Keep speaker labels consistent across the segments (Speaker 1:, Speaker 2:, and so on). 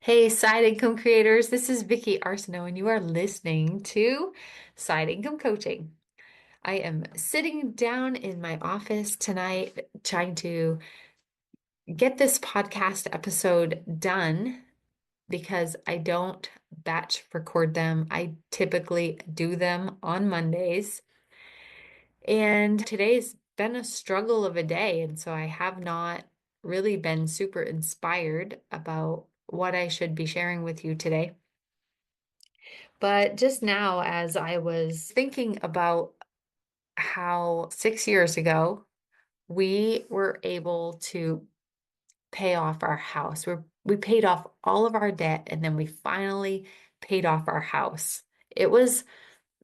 Speaker 1: Hey, side income creators, this is Vicky Arsenault, and you are listening to Side Income Coaching. I am sitting down in my office tonight trying to get this podcast episode done because I don't batch record them. I typically do them on Mondays. And today's been a struggle of a day. And so I have not really been super inspired about what I should be sharing with you today. But just now, as I was thinking about how 6 years ago we were able to pay off our house, we paid off all of our debt and then we finally paid off our house. It was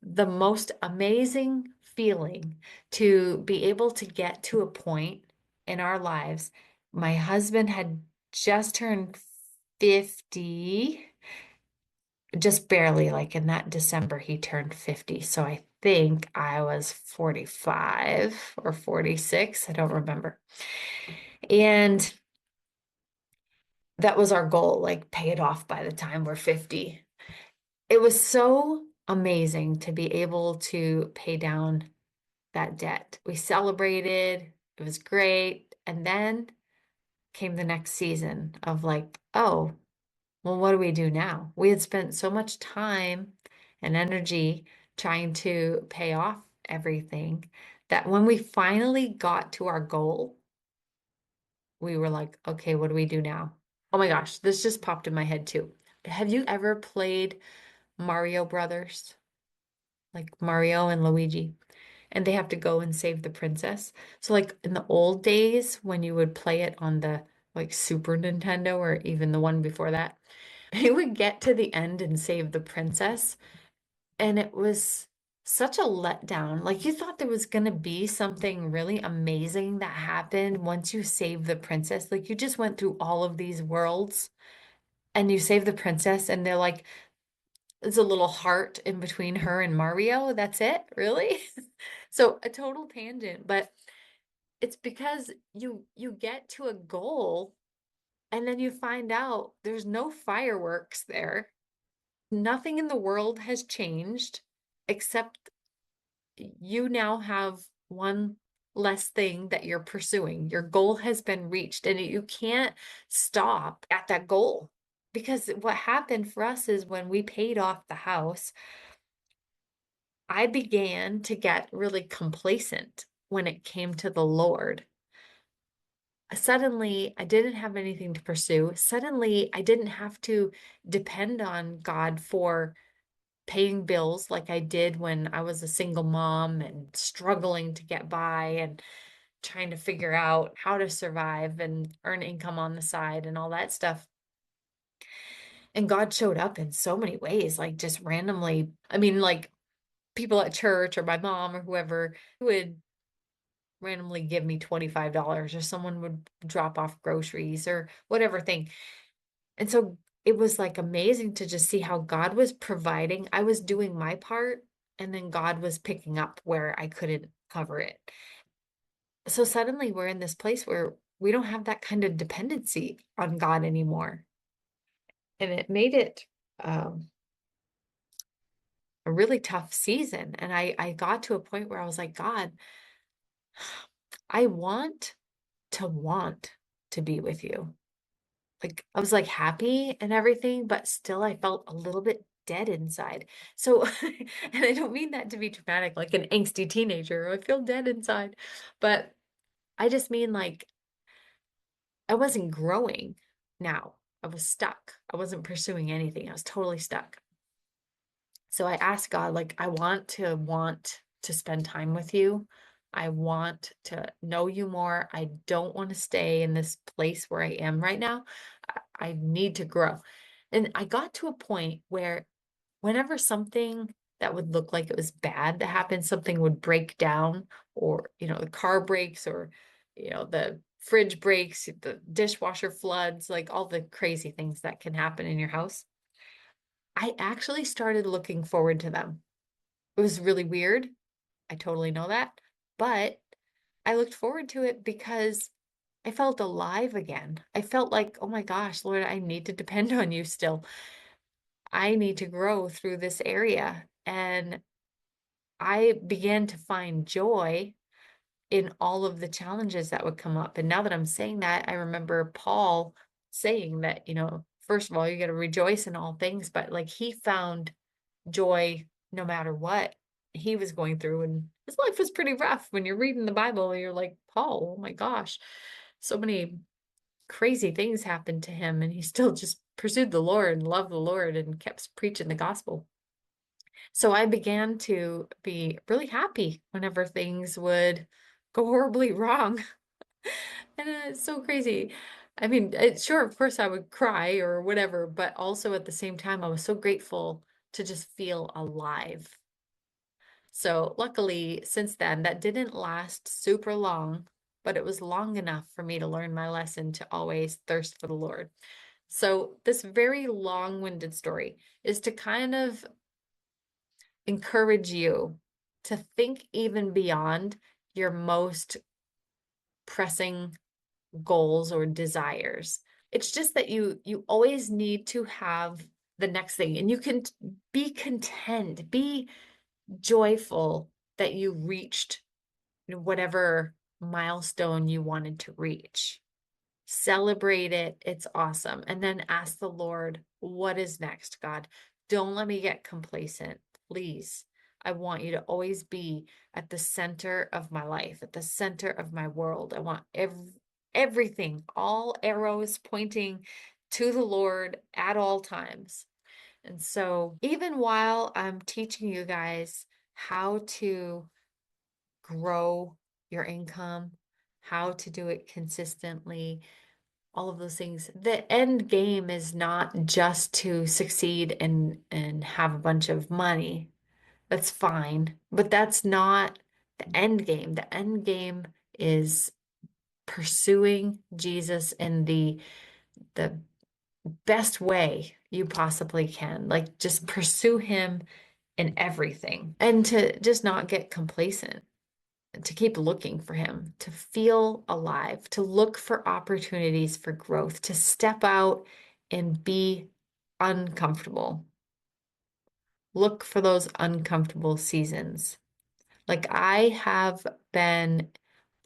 Speaker 1: the most amazing feeling to be able to get to a point in our lives. My husband had just turned 50, just barely, like in that December, he turned 50. So I think I was 45 or 46. I don't remember. And that was our goal, like pay it off by the time we're 50. It was so amazing to be able to pay down that debt. We celebrated, it was great. And then came the next season of like, oh, well, what do we do now? We had spent so much time and energy trying to pay off everything that when we finally got to our goal, we were like, okay, what do we do now? Oh my gosh, this just popped in my head too. Have you ever played Mario Brothers? Like Mario and Luigi, and they have to go and save the princess. So like in the old days when you would play it on the like Super Nintendo or even the one before that, you would get to the end and save the princess, and it was such a letdown. Like you thought there was going to be something really amazing that happened once you saved the princess. Like you just went through all of these worlds and you saved the princess, and they're like, there's a little heart in between her and Mario. That's it, really? So a total tangent, but it's because you get to a goal and then you find out there's no fireworks there. Nothing in the world has changed except you now have one less thing that you're pursuing. Your goal has been reached, and you can't stop at that goal. Because what happened for us is when we paid off the house, I began to get really complacent when it came to the Lord. Suddenly, I didn't have anything to pursue. Suddenly, I didn't have to depend on God for paying bills like I did when I was a single mom and struggling to get by and trying to figure out how to survive and earn income on the side and all that stuff. And God showed up in so many ways, like just randomly. I mean, like people at church or my mom or whoever would randomly give me $25, or someone would drop off groceries or whatever thing. And so it was like amazing to just see how God was providing. I was doing my part, and then God was picking up where I couldn't cover it. So suddenly we're in this place where we don't have that kind of dependency on God anymore. And it made it a really tough season. And I got to a point where I was like, God, I want to be with you. Like I was like happy and everything, but still I felt a little bit dead inside. So, and I don't mean that to be dramatic, like an angsty teenager. I feel dead inside, but I just mean like I wasn't growing now. I was stuck. I wasn't pursuing anything. I was totally stuck. So I asked God, like, I want to spend time with you. I want to know you more. I don't want to stay in this place where I am right now. I need to grow. And I got to a point where whenever something that would look like it was bad to happen, something would break down, or, the car breaks, or, the fridge breaks, the dishwasher floods, like all the crazy things that can happen in your house. I actually started looking forward to them. It was really weird. I totally know that. But I looked forward to it because I felt alive again. I felt like, oh my gosh, Lord, I need to depend on you still. I need to grow through this area. And I began to find joy in all of the challenges that would come up. And now that I'm saying that, I remember Paul saying that, first of all, you got to rejoice in all things, but like he found joy no matter what he was going through. And his life was pretty rough. When you're reading the Bible, you're like, Paul, oh my gosh, so many crazy things happened to him. And he still just pursued the Lord and loved the Lord and kept preaching the gospel. So I began to be really happy whenever things would go horribly wrong. And it's so crazy. I mean, sure, of course I would cry or whatever, but also at the same time, I was so grateful to just feel alive. So luckily, since then, that didn't last super long, but it was long enough for me to learn my lesson to always thirst for the Lord. So this very long-winded story is to kind of encourage you to think even beyond your most pressing goals or desires. It's just that you always need to have the next thing, and you can be content, be joyful that you reached whatever milestone you wanted to reach. Celebrate it. It's awesome. And then ask the Lord, what is next, God? Don't let me get complacent, please. I want you to always be at the center of my life, at the center of my world. I want everything, all arrows pointing to the Lord at all times. And so, even while I'm teaching you guys how to grow your income, how to do it consistently, all of those things. The end game is not just to succeed and have a bunch of money. That's fine, but that's not the end game. The end game is pursuing Jesus in the best way you possibly can. Like just pursue him in everything and to just not get complacent, to keep looking for him, to feel alive, to look for opportunities for growth, to step out and be uncomfortable. Look for those uncomfortable seasons. Like I have been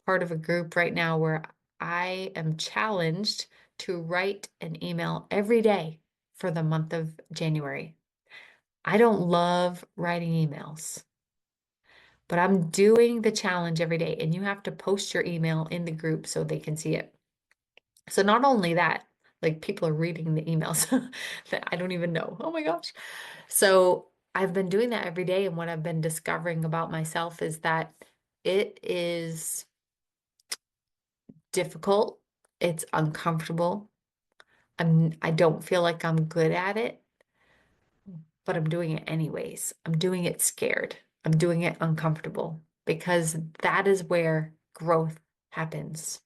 Speaker 1: part of a group right now where I am challenged to write an email every day for the month of January. I don't love writing emails, but I'm doing the challenge every day, and you have to post your email in the group so they can see it. So not only that, like people are reading the emails that I don't even know. Oh my gosh. So I've been doing that every day, and what I've been discovering about myself is that it is difficult. It's uncomfortable. I don't feel like I'm good at it, but I'm doing it anyways. I'm doing it scared. I'm doing it uncomfortable because that is where growth happens.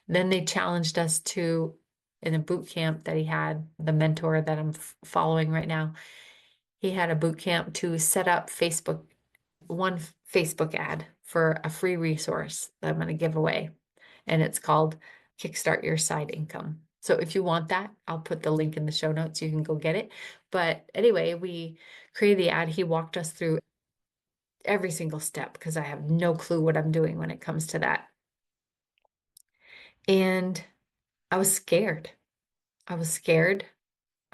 Speaker 1: Then they challenged us to, in a boot camp that he had, the mentor that I'm following right now, he had a boot camp to set up one Facebook ad for a free resource that I'm going to give away. And it's called Kickstart Your Side Income. So if you want that, I'll put the link in the show notes. You can go get it. But anyway, we created the ad. He walked us through every single step because I have no clue what I'm doing when it comes to that. And I was scared. I was scared.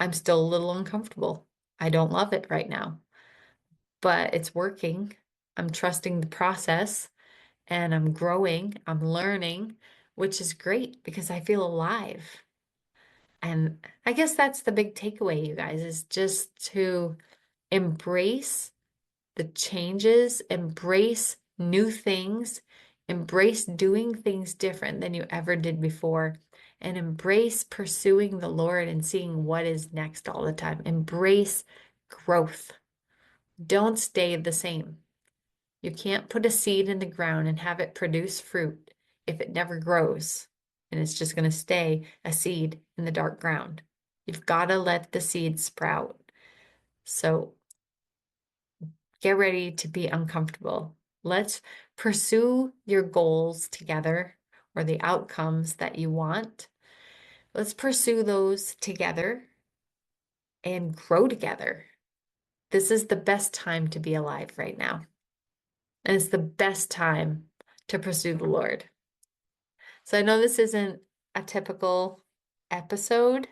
Speaker 1: I'm still a little uncomfortable. I don't love it right now, but it's working. I'm trusting the process and I'm growing. I'm learning, which is great because I feel alive. And I guess that's the big takeaway, you guys, is just to embrace the changes, embrace new things, embrace doing things different than you ever did before, and embrace pursuing the Lord and seeing what is next all the time. Embrace growth. Don't stay the same. You can't put a seed in the ground and have it produce fruit if it never grows and it's just going to stay a seed in the dark ground. You've got to let the seed sprout. So get ready to be uncomfortable. Let's pursue your goals together. or the outcomes that you want. Let's pursue those together and grow together. This is the best time to be alive right now. And it's the best time to pursue the Lord. So I know this isn't a typical episode,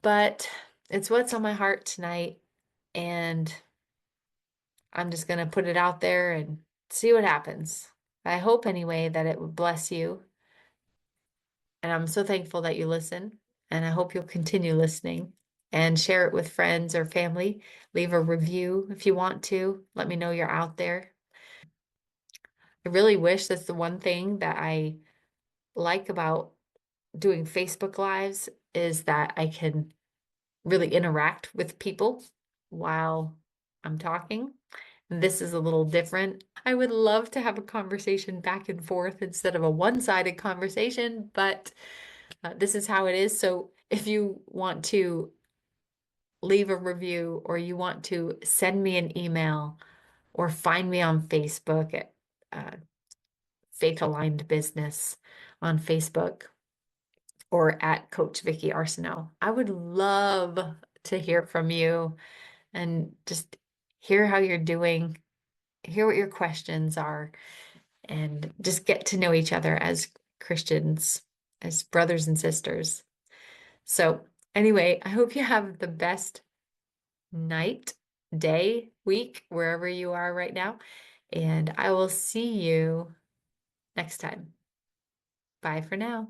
Speaker 1: but it's what's on my heart tonight. And I'm just going to put it out there and see what happens. I hope anyway that it would bless you. And I'm so thankful that you listen. And I hope you'll continue listening and share it with friends or family. Leave a review if you want to. Let me know you're out there. I really wish that's the one thing that I like about doing Facebook Lives is that I can really interact with people while I'm talking. This is a little different. I would love to have a conversation back and forth instead of a one-sided conversation, but this is how it is. So if you want to leave a review or you want to send me an email or find me on Facebook at Faith Aligned Business on Facebook or at Coach Vicky Arsenault, I would love to hear from you and just hear how you're doing, hear what your questions are, and just get to know each other as Christians, as brothers and sisters. So, anyway, I hope you have the best night, day, week, wherever you are right now. And I will see you next time. Bye for now.